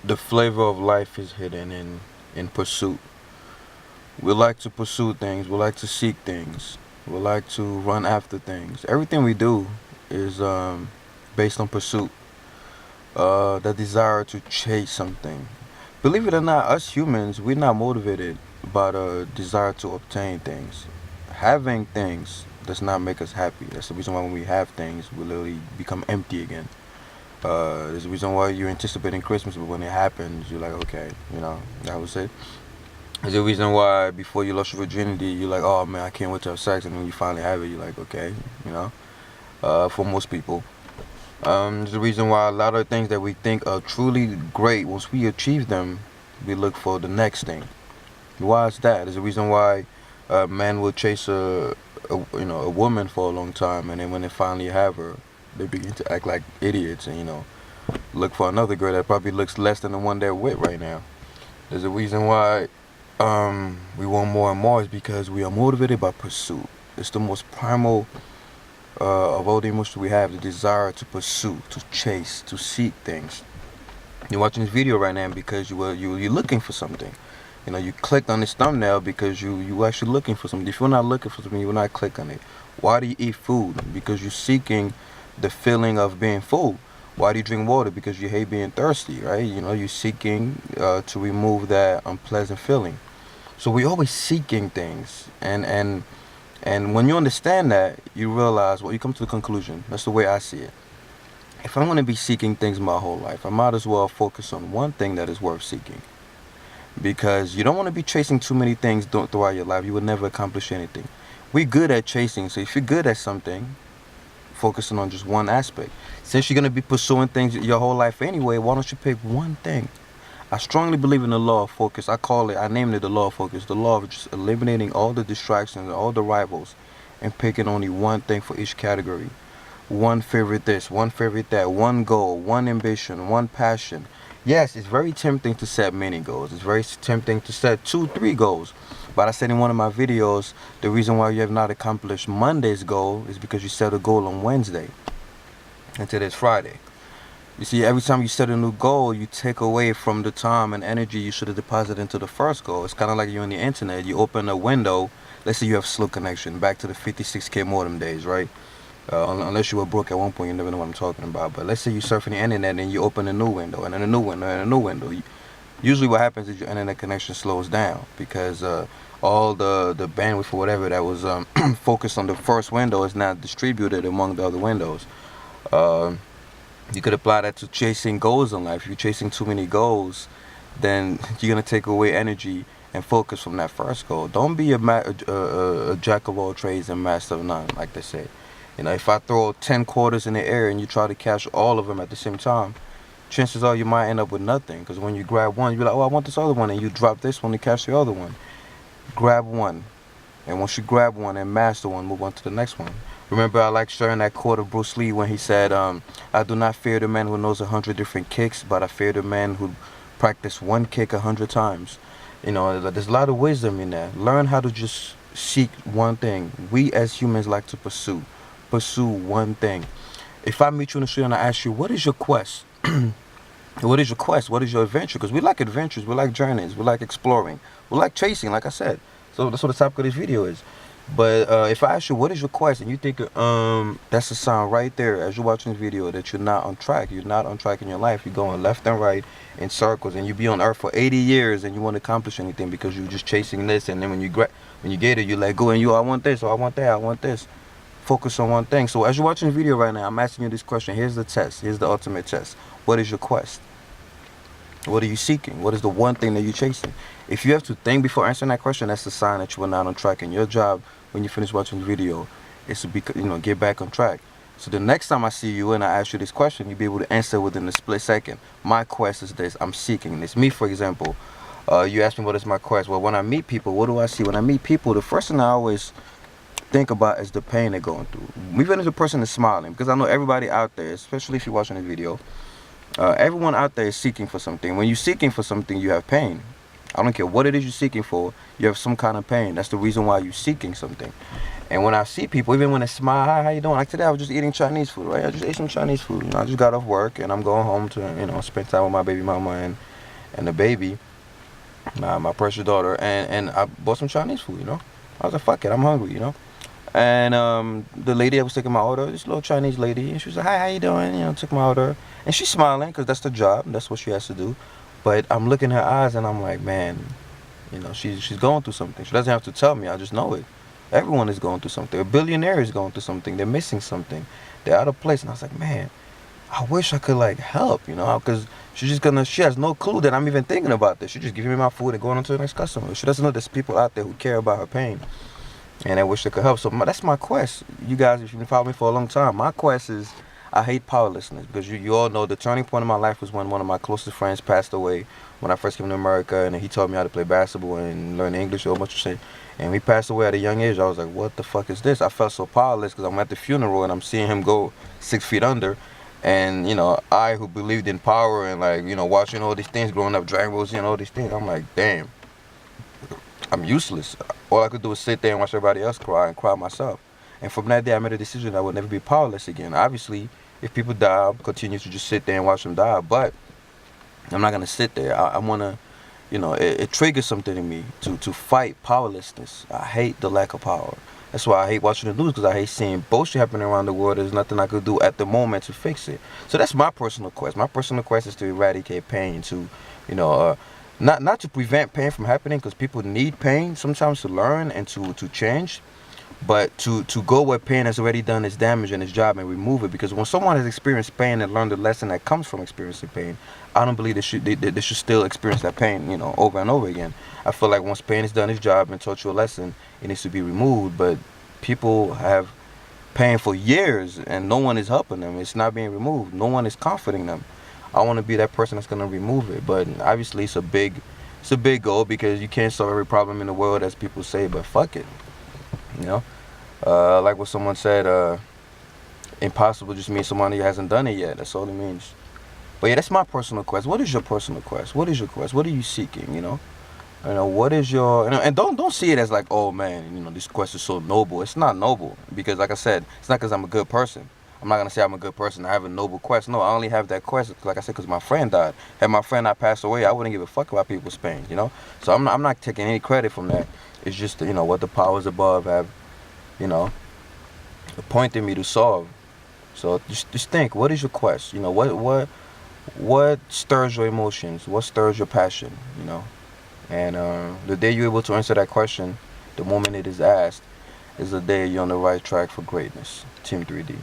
The flavor of life is hidden in pursuit. We like to pursue things. We like to seek things. We like to run after things. Everything we do is based on pursuit. The desire to chase something. Believe it or not, us humans, we're not motivated by the desire to obtain things. Having things does not make us happy. That's the reason why when we have things, we literally become empty again. There's a reason why you're anticipating Christmas, but when it happens, you're like, okay, that was it. There's a reason why before you lost your virginity, you're like, oh man, I can't wait to have sex, and when you finally have it, you're like, okay, you know. For most people, there's a reason why a lot of things that we think are truly great, once we achieve them, we look for the next thing. Why is that? There's a reason why men will chase a woman for a long time, and then when they finally have her, they begin to act like idiots, and look for another girl that probably looks less than the one they're with right now. There's a reason why we want more and more is because we are motivated by pursuit. It's the most primal of all the emotions we have, the desire to pursue, to chase, to seek things. You're watching this video right now because you're looking for something. You clicked on this thumbnail because you actually looking for something. If you're not looking for something, you will not click on it. Why do you eat food? Because you're seeking the feeling of being full. Why do you drink water? Because you hate being thirsty, right? You're seeking to remove that unpleasant feeling. So we're always seeking things, and when you understand that, you realize, well, you come to the conclusion. That's the way I see it. If I'm going to be seeking things my whole life, I might as well focus on one thing that is worth seeking. Because you don't want to be chasing too many things throughout your life. You will never accomplish anything. We're good at chasing, so if you're good at something, focusing on just one aspect. Since you're going to be pursuing things your whole life anyway, why don't you pick one thing? I strongly believe in the law of focus. I named it the law of focus. The law of just eliminating all the distractions and all the rivals and picking only one thing for each category. One favorite this, one favorite that, one goal, one ambition, one passion. Yes, it's very tempting to set many goals. It's very tempting to set 2, 3 goals. But I said in one of my videos, the reason why you have not accomplished Monday's goal is because you set a goal on Wednesday and today's Friday. You see, every time you set a new goal, you take away from the time and energy you should have deposited into the first goal. It's kind of like you're on the internet. You open a window. Let's say you have slow connection. Back to the 56K modem days, right? Unless you were broke at one point, you never know what I'm talking about. But let's say you're surfing the internet and you open a new window, and then a new window, and a new window. Usually what happens is your internet connection slows down because all the bandwidth or whatever that was focused on the first window is now distributed among the other windows. You could apply that to chasing goals in life. If you're chasing too many goals, then you're going to take away energy and focus from that first goal. Don't be a jack of all trades and master of none, like they say. If I throw 10 quarters in the air and you try to catch all of them at the same time, chances are you might end up with nothing. Because when you grab one, you're like, oh, I want this other one. And you drop this one to catch the other one. Grab one. And once you grab one and master one, move on to the next one. Remember, I like sharing that quote of Bruce Lee when he said, I do not fear the man who knows 100 different kicks, but I fear the man who practiced one kick 100 times. There's a lot of wisdom in that. Learn how to just seek one thing. We as humans like to pursue one thing. If I meet you in the street and I ask you, what is your quest? What is your quest? What is your adventure? Because we like adventures, we like journeys, we like exploring, we like chasing, like I said. So that's what the topic of this video is. But if I ask you, what is your quest? And you think, that's a sign right there as you're watching this video that you're not on track. You're not on track in your life. You're going left and right in circles, and you be on earth for 80 years and you won't accomplish anything because you're just chasing this. And then when you get it, you let go and I want this, or I want that, I want this. Focus on one thing. So as you're watching the video right now, I'm asking you this question. Here's the test. Here's the ultimate test. What is your quest? What are you seeking? What is the one thing that you're chasing? If you have to think before answering that question, that's a sign that you are not on track. And your job when you finish watching the video is to get back on track. So the next time I see you and I ask you this question, you'll be able to answer within a split second. My quest is this. I'm seeking this. Me, for example, you ask me what is my quest. Well, when I meet people, what do I see? When I meet people, the first thing I always think about is the pain they're going through. Even if the person is smiling, because I know everybody out there, especially if you're watching this video, everyone out there is seeking for something. When you're seeking for something, you have pain. I don't care what it is you're seeking for, you have some kind of pain. That's the reason why you're seeking something. And when I see people, even when they smile, hi, how you doing? Like today, I was just eating Chinese food, right? I just ate some Chinese food. You know, I just got off work and I'm going home to, spend time with my baby mama and the baby, my precious daughter, and I bought some Chinese food. I was like, fuck it, I'm hungry. And the lady that was taking my order, this little Chinese lady, and she was like, hi, how you doing? Took my order, and she's smiling because that's the job, that's what she has to do. But I'm looking in her eyes and I'm like, man, she's going through something. She doesn't have to tell me, I just know it. Everyone is going through something. A billionaire is going through something. They're missing something. They're out of place. And I was like, man, I wish I could like help, because she has no clue that I'm even thinking about this. She's just giving me my food and going on to the next customer. She doesn't know there's people out there who care about her pain, and I wish they could help. So that's my quest. You guys, if you've been following me for a long time, my quest is I hate powerlessness, because you all know the turning point in my life was when one of my closest friends passed away when I first came to America, and he taught me how to play basketball and learn English, a whole bunch of shit. And he passed away at a young age. I was like, what the fuck is this? I felt so powerless because I'm at the funeral and I'm seeing him go 6 feet under. And, I who believed in power and like, watching all these things growing up, Dragon Ball Z and all these things, I'm like, damn, I'm useless. All I could do is sit there and watch everybody else cry and cry myself. And from that day, I made a decision that I would never be powerless again. Obviously, if people die, I'll continue to just sit there and watch them die. But I'm not going to sit there. I want to, it triggers something in me to fight powerlessness. I hate the lack of power. That's why I hate watching the news, because I hate seeing bullshit happening around the world. There's nothing I could do at the moment to fix it. So that's my personal quest. My personal quest is to eradicate pain, to, not to prevent pain from happening, because people need pain sometimes to learn and to change, but to go where pain has already done its damage and its job and remove it. Because when someone has experienced pain and learned the lesson that comes from experiencing pain, I don't believe they should still experience that pain, over and over again. I feel like once pain has done its job and taught you a lesson, it needs to be removed. But people have pain for years and no one is helping them. It's not being removed. No one is comforting them. I want to be that person that's gonna remove it. But obviously it's a big goal, because you can't solve every problem in the world, as people say. But fuck it, you know. Like what someone said, impossible just means somebody hasn't done it yet. That's all it means. But yeah, that's my personal quest. What is your personal quest? What is your quest? What are you seeking? What is your, and don't see it as like, oh man, this quest is so noble. It's not noble, because like I said, it's not because I'm a good person. I'm not gonna say I'm a good person. I have a noble quest. No, I only have that quest, like I said, because my friend died. Had my friend not passed away, I wouldn't give a fuck about people's pain. So I'm not taking any credit from that. It's just what the powers above have, appointed me to solve. So just think, what is your quest? What stirs your emotions? What stirs your passion? And the day you're able to answer that question, the moment it is asked, is the day you're on the right track for greatness. Team 3D.